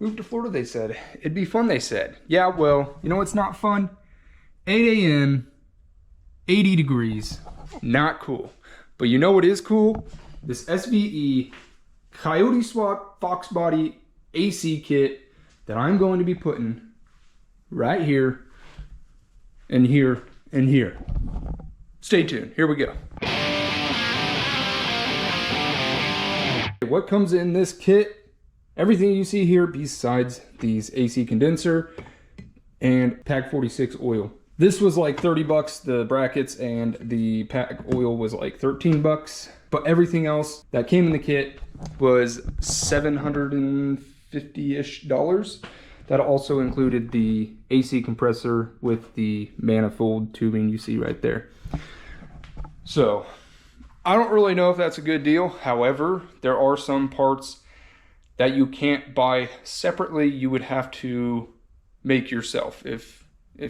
Move to Florida, they said. It'd be fun, they said. Yeah, well, you know what's not fun? 8 a.m., 80 degrees. Not cool. But you know what is cool? This SVE Coyote Swap Fox Body AC kit that I'm going to be putting right here and here and here. Stay tuned. Here we go. What comes in this kit? Everything you see here besides these AC condenser and pack 46 oil. This was like 30 bucks, the brackets, and the pack oil was like 13 bucks. But everything else that came in the kit was $750-ish. That also included the AC compressor with the manifold tubing you see right there. So I don't really know if that's a good deal. However, there are some parts that you can't buy separately. You would have to make yourself if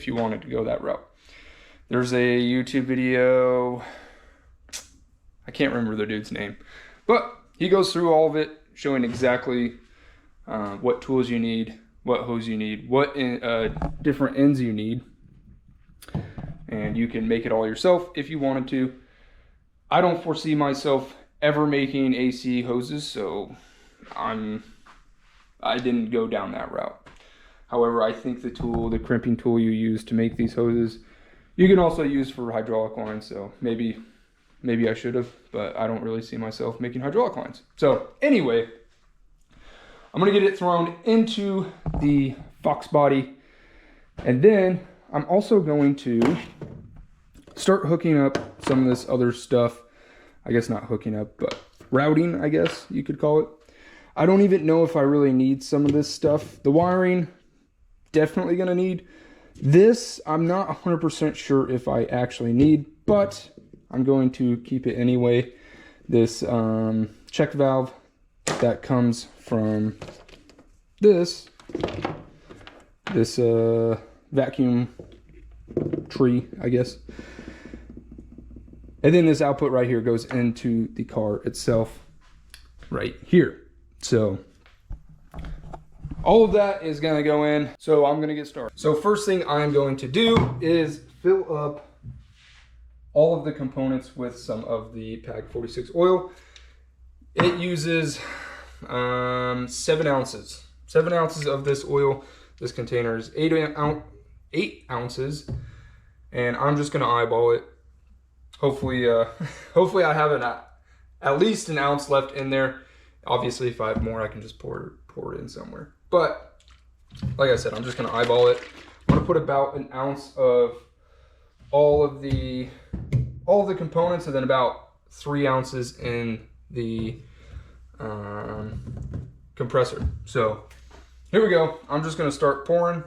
you wanted to go that route. There's a YouTube video, I can't remember the dude's name, but he goes through all of it, showing exactly what tools you need, what hose you need, what different ends you need, and you can make it all yourself if you wanted to. I don't foresee myself ever making AC hoses, so I didn't go down that route. However, I think the crimping tool you use to make these hoses, you can also use for hydraulic lines. So maybe I should have, but I don't really see myself making hydraulic lines. So anyway, I'm gonna get it thrown into the Fox Body, and then I'm also going to start hooking up some of this other stuff. I guess not hooking up, but routing, I guess you could call it. I don't even know if I really need some of this stuff. The wiring, definitely gonna need. This, I'm not 100% sure if I actually need, but I'm going to keep it anyway. This check valve that comes from this vacuum tree, I guess. And then this output right here goes into the car itself right here. So all of that is gonna go in. So I'm gonna get started. So first thing I'm going to do is fill up all of the components with some of the pack 46 oil. It uses 7 ounces. 7 ounces of this oil. This container is 8 ounces. And I'm just gonna eyeball it. Hopefully hopefully I have at least an ounce left in there. Obviously, if I have more, I can just pour it in somewhere. But like I said, I'm just gonna eyeball it. I'm gonna put about an ounce of all of the components, and then about 3 ounces in the compressor. So here we go. I'm just gonna start pouring.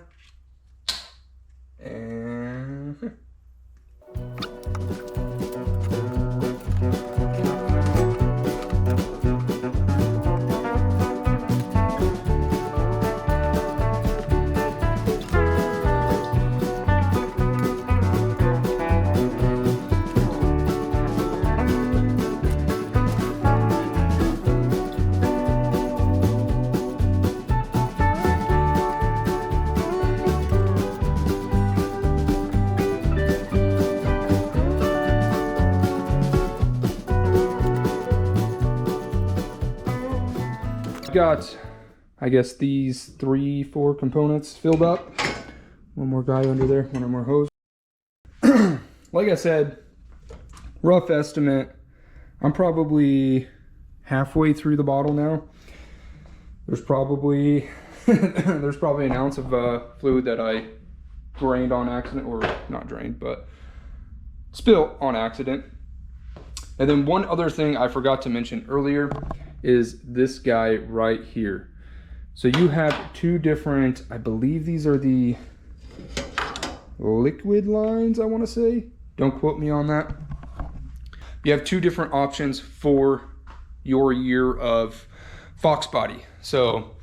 And got, I guess, these 3-4 components filled up. One more guy under there, one more hose. Like I said, rough estimate, I'm probably halfway through the bottle now. There's probably an ounce of fluid that I drained on accident, or not drained, but spilled on accident. And then one other thing I forgot to mention earlier is this guy right here. So you have 2 different, I believe these are the liquid lines, I want to say. Don't quote me on that. You have 2 different options for your year of Fox Body. So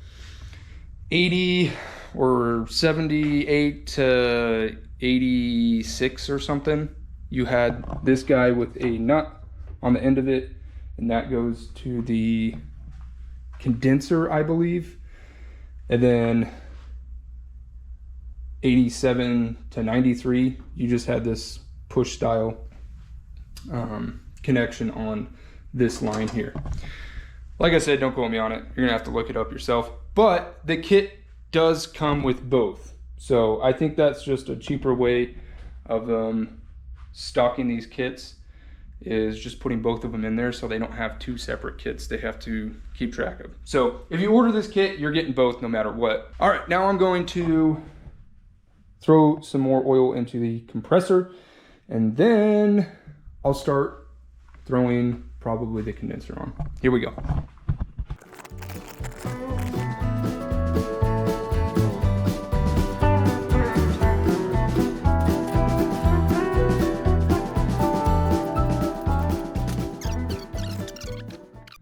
80 or 78 to 86 or something. You had this guy with a nut on the end of it, and that goes to the condenser, I believe. And then 87 to 93, you just had this push style connection on this line here. Like I said, don't quote me on it. You're gonna have to look it up yourself. But the kit does come with both. So I think that's just a cheaper way of stocking these kits, is just putting both of them in there so they don't have two separate kits they have to keep track of. So if you order this kit, you're getting both no matter what. All right, now I'm going to throw some more oil into the compressor, and then I'll start throwing probably the condenser on. Here we go.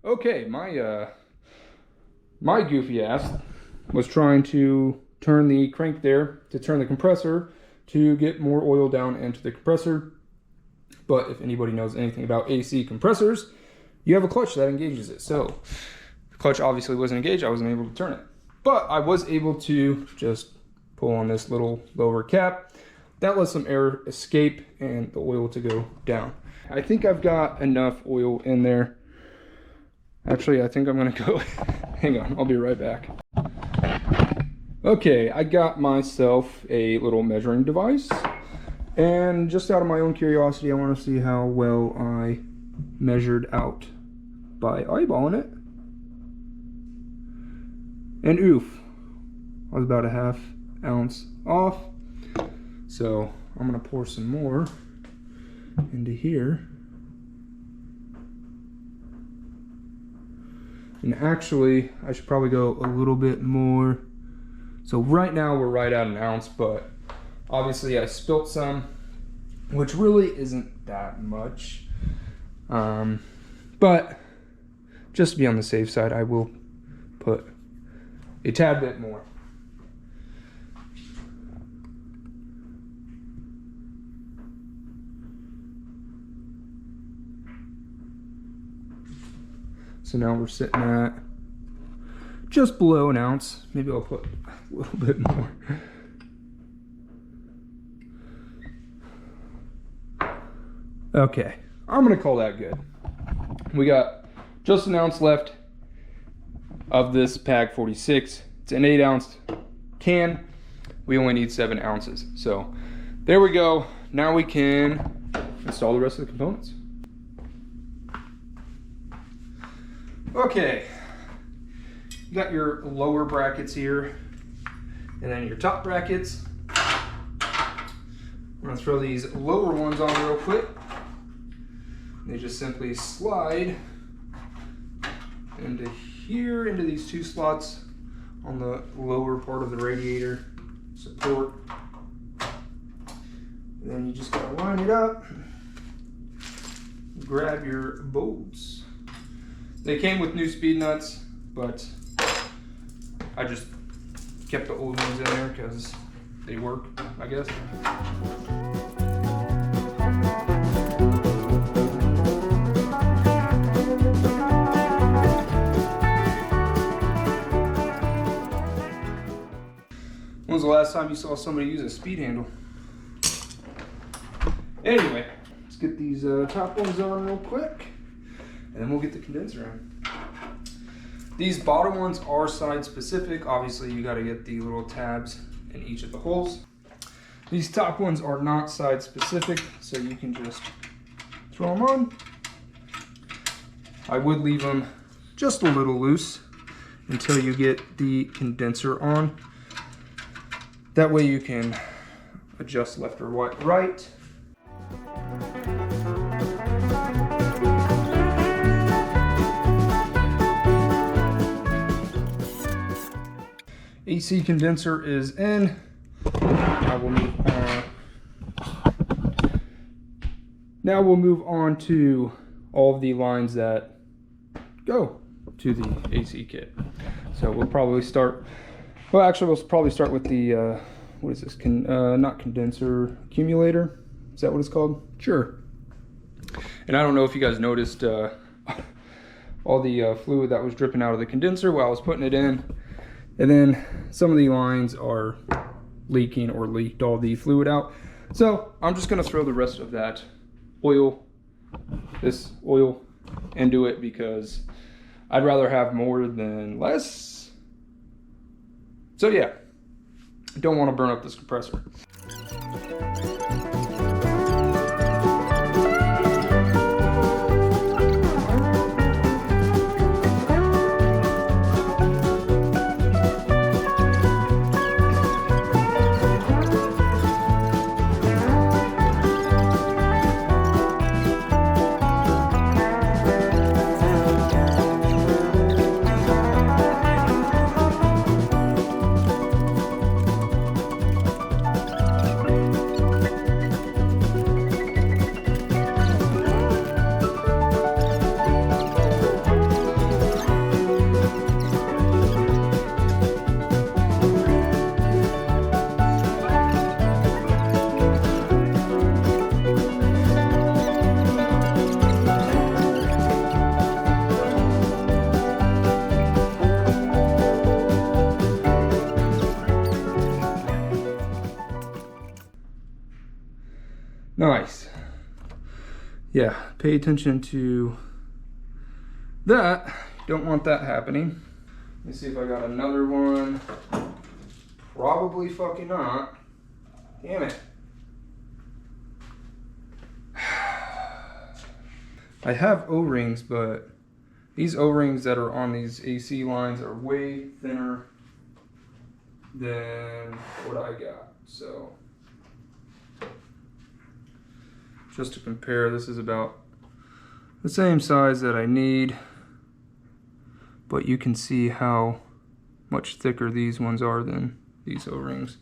Okay, my goofy ass was trying to turn the crank there to turn the compressor to get more oil down into the compressor. But if anybody knows anything about AC compressors, you have a clutch that engages it. So the clutch obviously wasn't engaged. I wasn't able to turn it. But I was able to just pull on this little lower cap. That lets some air escape and the oil to go down. I think I've got enough oil in there. Actually, I think I'm gonna go, hang on, I'll be right back. Okay, I got myself a little measuring device, and just out of my own curiosity, I want to see how well I measured out by eyeballing it. And oof, I was about a ½ ounce off. So I'm gonna pour some more into here. And actually, I should probably go a little bit more. So right now we're right at 1 ounce, but obviously I spilt some, which really isn't that much. But just to be on the safe side, I will put a tad bit more. So now we're sitting at just below 1 ounce. Maybe I'll put a little bit more. Okay, I'm gonna call that good. We got just 1 ounce left of this pack 46. It's an 8 ounce can. We only need 7 ounces. So there we go. Now we can install the rest of the components. Okay, you got your lower brackets here, and then your top brackets. I'm gonna throw these lower ones on real quick. They just simply slide into here, into these 2 slots on the lower part of the radiator support. And then you just gotta line it up, grab your bolts. They came with new speed nuts, but I just kept the old ones in there because they work, I guess. When was the last time you saw somebody use a speed handle? Anyway, let's get these top ones on real quick, and then we'll get the condenser on. These bottom ones are side specific. Obviously, you got to get the little tabs in each of the holes. These top ones are not side specific, so you can just throw them on. I would leave them just a little loose until you get the condenser on. That way you can adjust left or right. AC condenser is in. Now we'll move on to all of the lines that go to the AC kit. So we'll probably start, well actually we'll probably start with the, what is this, not condenser, accumulator? Is that what it's called? Sure. And I don't know if you guys noticed all the fluid that was dripping out of the condenser while I was putting it in. And then some of the lines are leaking or leaked all the fluid out. So I'm just gonna throw the rest of that oil, this oil, into it because I'd rather have more than less. So yeah, don't want to burn up this compressor. Nice. Yeah, pay attention to that. Don't want that happening. Let me see if I got another one. Probably fucking not. Damn it. I have O-rings, but these O-rings that are on these AC lines are way thinner than what I got. So just to compare, this is about the same size that I need, but you can see how much thicker these ones are than these O-rings.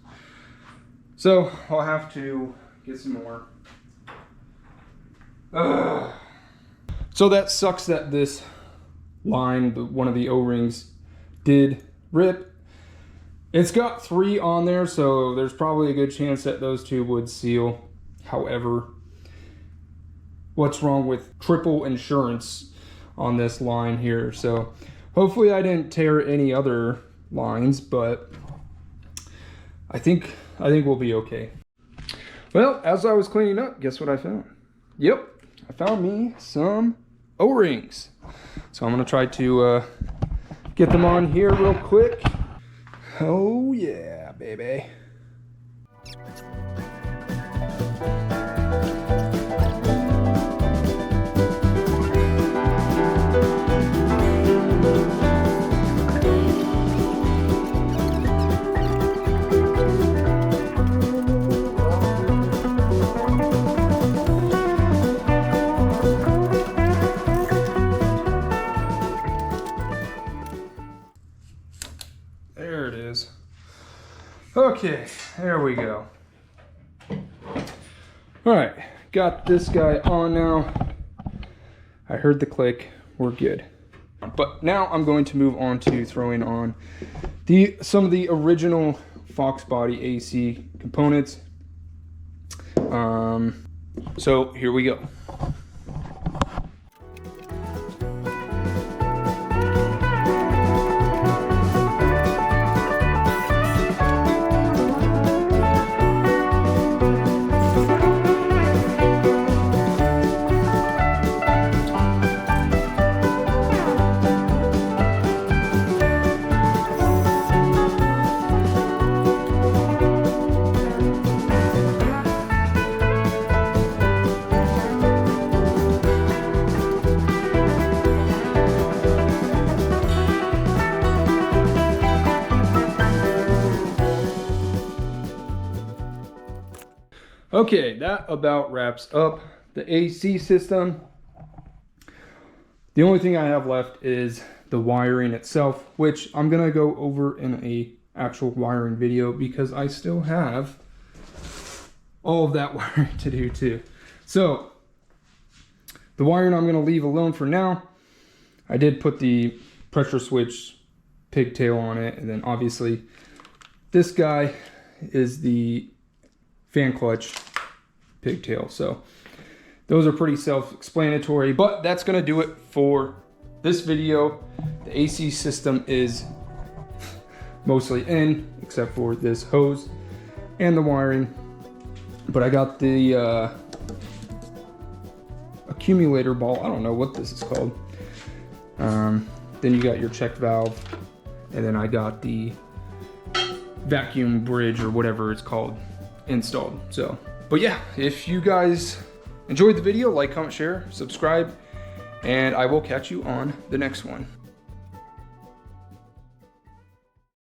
So I'll have to get some more. So that sucks that this line, one of the O-rings, did rip. It's got 3 on there, so there's probably a good chance that those 2 would seal. However, what's wrong with triple insurance on this line here? So hopefully I didn't tear any other lines, but I think we'll be okay. Well, as I was cleaning up, guess what I found? Yep, I found me some O-rings. So I'm gonna try to get them on here real quick. Oh yeah, baby. There it is. Okay, there we go. All right, got this guy on now. I heard the click, we're good. But now I'm going to move on to throwing on some of the original Fox Body AC components. So here we go. Okay, that about wraps up the AC system. The only thing I have left is the wiring itself, which I'm gonna go over in a actual wiring video because I still have all of that wiring to do too. So the wiring I'm gonna leave alone for now. I did put the pressure switch pigtail on it, and then obviously this guy is the fan clutch pigtail. So those are pretty self-explanatory, but that's gonna do it for this video. The AC system is mostly in, except for this hose and the wiring. But I got the accumulator ball. I don't know what this is called. Then you got your check valve, and then I got the vacuum bridge or whatever it's called installed. So, but yeah, if you guys enjoyed the video, like, comment, share, subscribe, and I will catch you on the next one.